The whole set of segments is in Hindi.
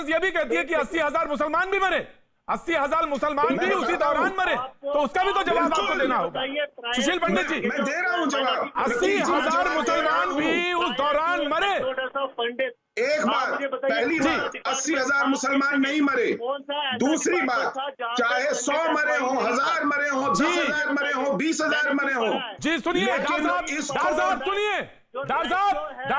रेफरेंस ये भी कहती है कि 80,000 मुसलमान भी मरे, 80,000 मुसलमान भी उसी दौरान मरे, तो उसका भी तो जवाब आपको देना होगा। सुशील पंडित जी, मैं दे रहा हूं जवाब। 80,000 मुसलमान भी उस दौरान मरे। एक बात, पहली बात, 80,000 मुसलमान नहीं मरे। दूसरी बात, चाहे 100 मरे हो, 1000 मरे हो, 10,000 मरे हो, 20,000 मरे हो। जी सुनिए डार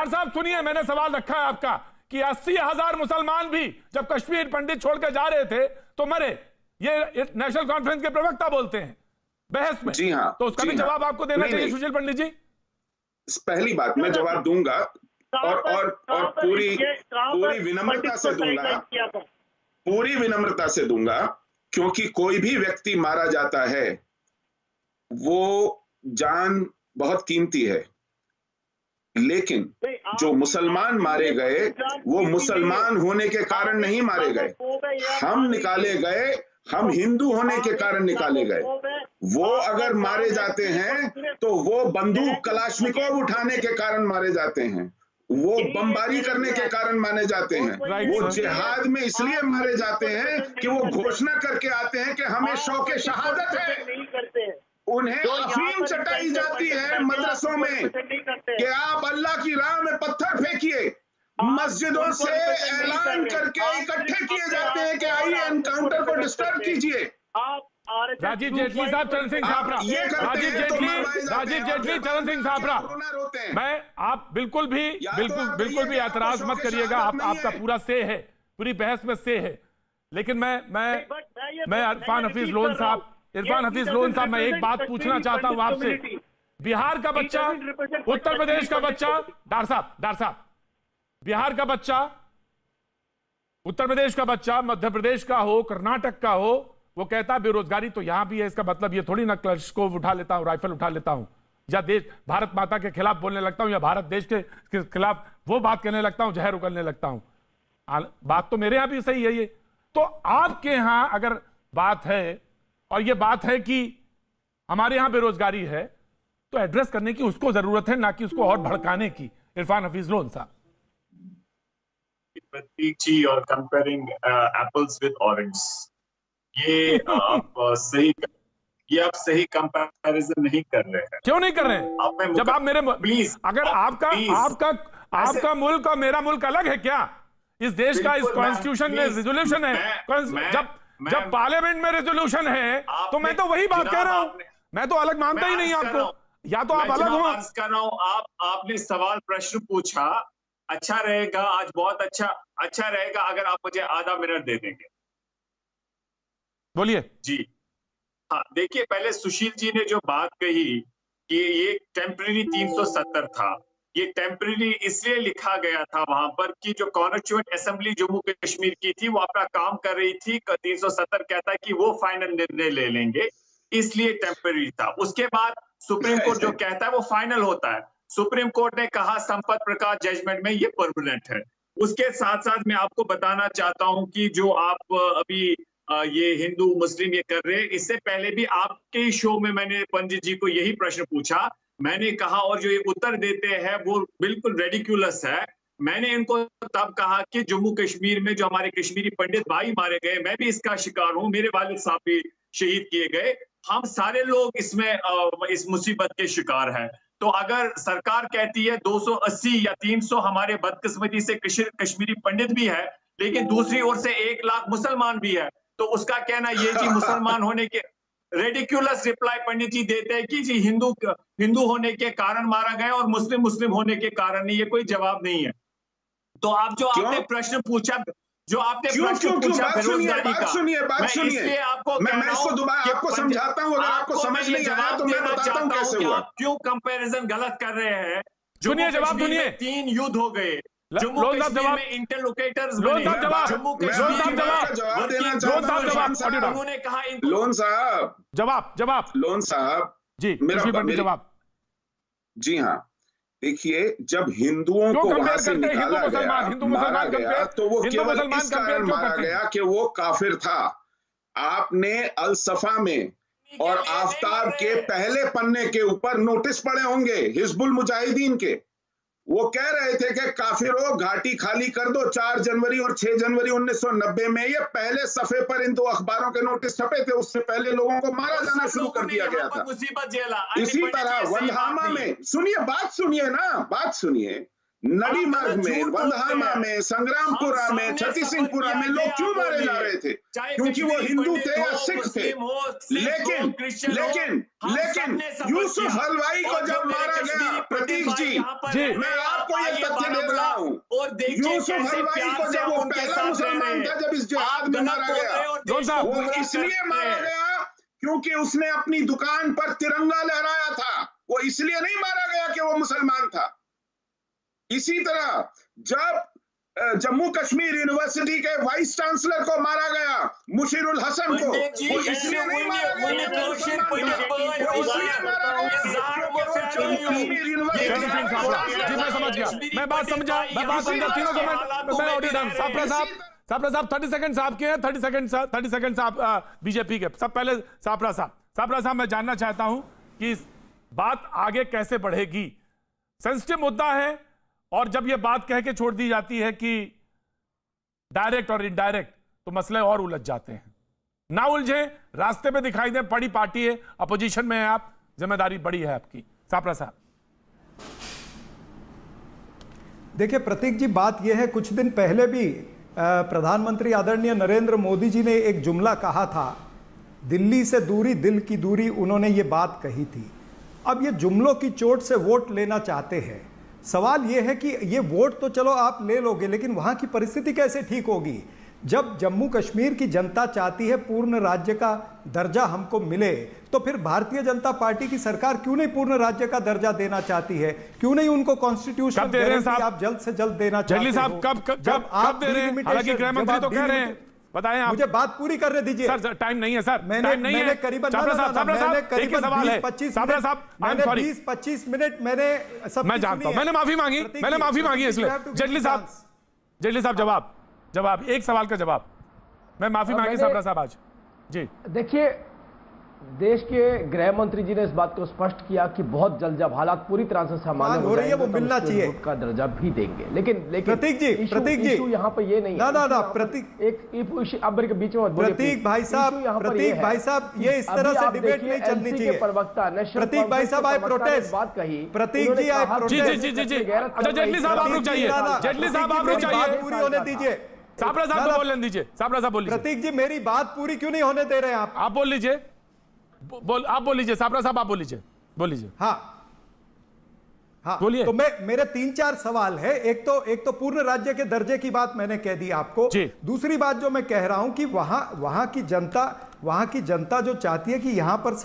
साहब सुनिए, मैंने सवाल रखा है आपका कि 80,000 मुसलमान भी जब कश्मीर पंडित छोड़कर जा रहे थे तो मरे, ये नेशनल कॉन्फ्रेंस के प्रवक्ता बोलते हैं बहस में। जी हाँ, तो उसका भी जवाब आपको देना चाहिए सुशील पंडित जी। पहली बात, मैं जवाब दूंगा और पूरी विनम्रता से दूंगा, पूरी विनम्रता से दूंगा, क्योंकि कोई भी व्यक्ति मारा जाता है वो जान बहुत कीमती है, लेकिन जो मुसलमान मारे गए वो मुसलमान होने के कारण नहीं मारे गए, हम निकाले गए, हम हिंदू होने के कारण निकाले गए। वो अगर मारे जाते हैं तो वो बंदूक कलाश्निकोव उठाने के कारण मारे जाते हैं, वो बमबारी करने के कारण मारे जाते हैं, वो जिहाद में इसलिए मारे जाते हैं कि वो घोषणा करके आते हैं कि हमें शौक़े शहादत है। उन्हें अफीम चटाई जाती है मदरसों में कि आप अल्लाह की राह में पत्थर फेंकिए, मस्जिदों से ऐलान करके इकट्ठे किए जाते हैं कि आइए एनकाउंटर को डिस्टर्ब कीजिए। राजीव जेटली साहब, चरण सिंह साफरा, राजीव जेटली, चरण सिंह साफरा, मैं आप बिल्कुल भी ऐतराज मत करिएगा, आपका पूरा से है, पूरी बहस में से है, लेकिन मैं इरफान हफीज लोन साहब, मैं एक बात पूछना चाहता हूं आपसे। बिहार का बच्चा, उत्तर प्रदेश का बच्चा, डार साहब, बिहार का बच्चा, उत्तर प्रदेश का बच्चा, मध्य प्रदेश का हो, कर्नाटक का हो, वो कहता है बेरोजगारी तो यहां भी है, इसका मतलब ये थोड़ी ना क्लैशकोव उठा लेता हूं, राइफल उठा लेता हूं, या देश भारत माता के खिलाफ बोलने लगता हूं, या भारत देश के खिलाफ वो बात कहने लगता हूं, जहर उगलने लगता हूं। बात तो मेरे यहां भी सही है ये। तो आपके यहां अगर बात है और ये बात है कि हमारे यहां बेरोजगारी है, तो एड्रेस करने की उसको जरूरत है, ना कि उसको और भड़काने की। इरफान हफीज लोन साहब, प्रतीक जी, और कंपेयरिंग एप्पल्स विद ऑरेंज, ये आप सही कंपैरिजन नहीं कर रहे हैं। क्यों नहीं कर रहे हैं? जब आप मेरे प्लीज, अगर आपका मुल्क और मेरा मुल्क अलग है क्या? इस देश का इस कॉन्स्टिट्यूशन में रेजोल्यूशन है, जब पार्लियामेंट में रेजोल्यूशन है तो मैं तो वही बात कह रहा हूं, मैं तो अलग मानता ही नहीं आपको, या तो आप अलग हो। कर रहा हूं, आपने सवाल प्रश्न पूछा, अच्छा रहेगा आज, बहुत अच्छा रहेगा अगर आप मुझे आधा मिनट दे देंगे। बोलिए जी हाँ, देखिए, पहले सुशील जी ने जो बात कही कि ये टेम्पररी 370 था, ये टेम्पररी इसलिए लिखा गया था वहां पर कि जो कॉन्स्टिट्यूएंट असेंबली जम्मू कश्मीर की थी वो अपना काम कर रही थी, 370 कहता है कि वो फाइनल निर्णय ले लेंगे, इसलिए टेम्पररी था। उसके बाद सुप्रीम कोर्ट जो कहता है वो फाइनल होता है। सुप्रीम कोर्ट ने कहा संपत प्रकाश जजमेंट में ये परमानेंट है। उसके साथ साथ मैं आपको बताना चाहता हूं कि जो आप अभी ये हिंदू मुस्लिम ये कर रहे हैं, इससे पहले भी आपके ही शो में मैंने पंडित जी को यही प्रश्न पूछा, मैंने कहा, और जो ये उत्तर देते हैं वो बिल्कुल रेडिकुलस है। मैंने इनको तब कहा कि जम्मू कश्मीर में जो हमारे कश्मीरी पंडित भाई मारे गए, मैं भी इसका शिकार हूं, मेरे वालिद साहब भी शहीद किए गए, हम सारे लोग इसमें इस मुसीबत के शिकार हैं। तो अगर सरकार कहती है 280 या 300 हमारे बदकिस्मती से कश्मीरी पंडित भी है, लेकिन दूसरी ओर से 1 लाख मुसलमान भी है, तो उसका कहना ये जी मुसलमान होने के रेडिकुलस रिप्लाई पंडित जी देते हैं कि जी हिंदू होने के कारण मारा गया और मुस्लिम होने के कारण नहीं, ये कोई जवाब नहीं है। तो आप जो आपने प्रश्न पूछा, बेरोजगारी का, इसलिए आपको मैं इसको दोबारा आपको समझाता हूं, अगर आपको समझ नहीं आया तो मैं बताता हूं कैसे हुआ। आप क्यों कंपैरिजन गलत कर रहे हैं? सुनिए, जवाब सुनिए। 3 युद्ध हो गए, जम्मू कश्मीर में इंटरलोकेटर्स लोन साहब जी, जवाब। जी हाँ, देखिए, जब हिंदुओं को वहां से निकाला गया, मारा गया, तो वो केवल इस कारण मारा गया कि वो काफिर था। आपने अल सफा में और आफ्ताब के पहले पन्ने के ऊपर नोटिस पड़े होंगे हिजबुल मुजाहिदीन के, वो कह रहे थे कि काफिरों घाटी खाली कर दो। 4 जनवरी और 6 जनवरी 1990 में ये पहले सफे पर इन 2 अखबारों के नोटिस छपे थे। उससे पहले लोगों को मारा जाना शुरू कर दिया गया था। मुसीबत झेला। इसी तरह वंदहामा में, सुनिए बात सुनिए, नदी मार्ग में, वंदहामा में, संग्रामपुरा में, छठी सिंहपुरा में लोग क्यों मारे जा रहे थे? क्योंकि वो हिंदू थे या सिख थे। लेकिन यूसुफ हलवाई को जब मारा गया, प्रतीक जी, मैं आपको ये तथ्य दे रहा हूँ, यूसुफ हलवाई को जब वो पहला मुसलमान था जब इस जिहाद में मारा गया, वो इसलिए मारा गया क्योंकि उसने अपनी दुकान पर तिरंगा लहराया था। वो इसलिए नहीं मारा गया कि वो मुसलमान था। इसी तरह जब जम्मू कश्मीर यूनिवर्सिटी के वाइस चांसलर को मारा गया, मुशीरुल हसन को, वो इसलिए नहीं मारा गया, जी मैं समझ गया, मैं बात समझा तीनों को। मैं ऑडियो डन। सापरा साहब 30 सेकंड आपके हैं, 30 सेकंड आप बीजेपी के। सब पहले सापरा साहब मैं जानना चाहता हूं कि बात आगे कैसे बढ़ेगी। सेंसिटिव मुद्दा है और जब यह बात कह के छोड़ दी जाती है कि डायरेक्ट और इनडायरेक्ट, तो मसले और उलझ जाते हैं। ना उलझे, रास्ते पे दिखाई दे, बड़ी पार्टी है, अपोजिशन में है आप, जिम्मेदारी बड़ी है आपकी। सापरा साहब देखिए प्रतीक जी, बात यह है, कुछ दिन पहले भी प्रधानमंत्री आदरणीय नरेंद्र मोदी जी ने एक जुमला कहा था, दिल्ली से दूरी दिल की दूरी, उन्होंने ये बात कही थी। अब ये जुमलों की चोट से वोट लेना चाहते हैं। सवाल ये है कि ये वोट तो चलो आप ले लोगे, लेकिन वहां की परिस्थिति कैसे ठीक होगी? जब जम्मू कश्मीर की जनता चाहती है पूर्ण राज्य का दर्जा हमको मिले, तो फिर भारतीय जनता पार्टी की सरकार क्यों नहीं पूर्ण राज्य का दर्जा देना चाहती है? क्यों नहीं उनको कॉन्स्टिट्यूशनल गारंटी आप जल्द से जल्द देना चाहते हो? साहब कब दे रहे हैं? हालांकि गृह मंत्री तो कह रहे हैं, बताएं आप। मुझे बात पूरी करने दीजिए सर। टाइम नहीं है सर, मैंने करीबन 20-25 मिनट मैंने सब, मैं जानता हूं, मैंने माफी मांगी इसलिए। जेटली साहब जवाब एक सवाल का जवाब। मैं माफी मांगी सापरा साहब आज जी। देखिए, देश के गृह मंत्री जी ने इस बात को स्पष्ट किया कि बहुत जल्द जब हालात पूरी तरह से सामान्य हो रही है वो मिलना चाहिए, का दर्जा भी देंगे। लेकिन प्रतीक जी यहाँ पर ये नहीं ना प्रतीक एक अब बीच में प्रतीक भाई साहब ये इस तरह से डिबेट नहीं चलनी चाहिए। प्रवक्ता प्रतीक भाई साहब आई प्रोटेस्ट बात कही, प्रतीक जी आई प्रोटेस्ट। अच्छा जेटली साहब आप रुक जाइए, पूरी होने दीजिए। सापरा साहब को बोलने दीजिए। सापरा साहब बोलिए। प्रतीक जी मेरी बात पूरी क्यों नहीं होने दे रहे हैं आप बोल लीजिए। आप बोल लीजिए सापरा साहब, आप बोल लीजिए। हाँ बोलिए। तो मेरे 3-4 सवाल है। एक तो पूर्ण राज्य के दर्जे की बात मैंने कह दी आपको। दूसरी बात जो मैं कह रहा हूं कि वहां की जनता जो चाहती है कि यहां पर